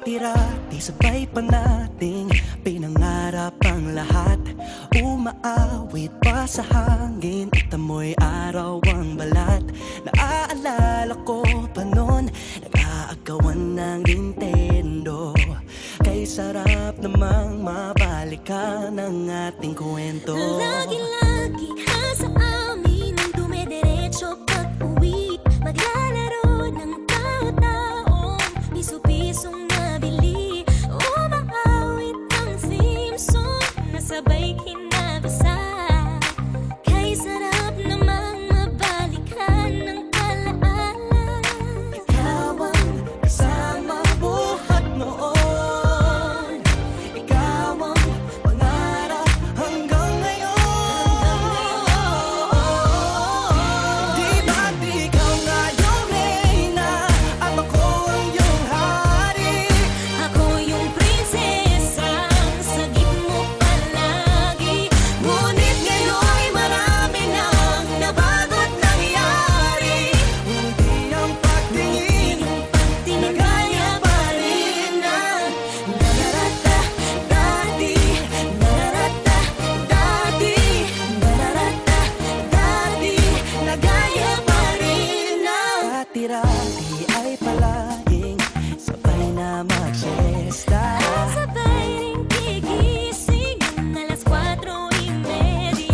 Dati-rati sabay pa nating pinangarap ang lahat. Umaawit pa sa hangin at amoy araw ang balat. Naaalala ko pa noon, nag-aagawan ng Nintendo. Kay sarap namang mabalikan ang ating kwento. Lagi-lagi ka sa amin ang dumediretso pag-uwi. Maglalaro ng tao-taong piso-pisong nabili. Umaawit ang theme song na sabay kinabasa. Kay sarap namang mabalikan ng alaala. Ikaw ang kasama buhat noon. Ikaw ang pangarap hanggang ngayon. Di ba't ikaw nga yung reyna at ako ang iyong hari? Ako yung prinsesang sagip mo palagi. Ngunit ngayon'y marami nang nabago't nangyari. Hindi ang pagtingin nagaya pa rin ang nararata dati. Nararata dati. Nararata dati. Nagaya pa rin ang dati-rati ay palaging sabay na mag-siesta. Sabay ring gigising ng alas 4:30.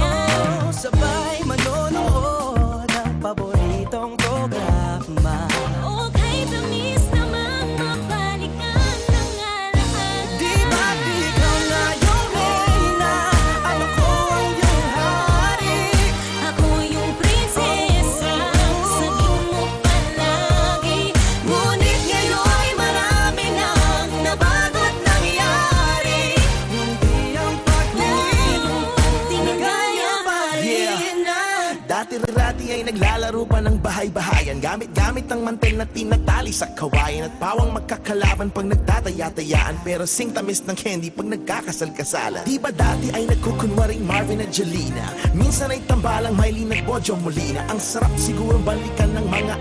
Sabay manonood ng paboritong programa. Okay, tamis namang mabalikan ng alaala. Di ba't ikaw na yung reyna at ako ang iyong hari? Ako yung prinsesa, sagip mo palagi. Ngunit ngayon'y marami nang nabago't nangyari. Hindi ang pagtingin nagaya pa rin ang Dati-rati ay naglalaro pa ng bahay-bahayan. Gamit-gamit ang mantel na tinatali sa kawayan. At pawang magkakalaban pag nagtataya-tayaan. Pero sing tamis ng candy pag nagkakasal-kasalan. Di ba dati ay nagkukunwaring Marvin at Jelena? Minsan ay tambalang Mylene at Bojo Molina. Ang sarap siguro balikan ng mga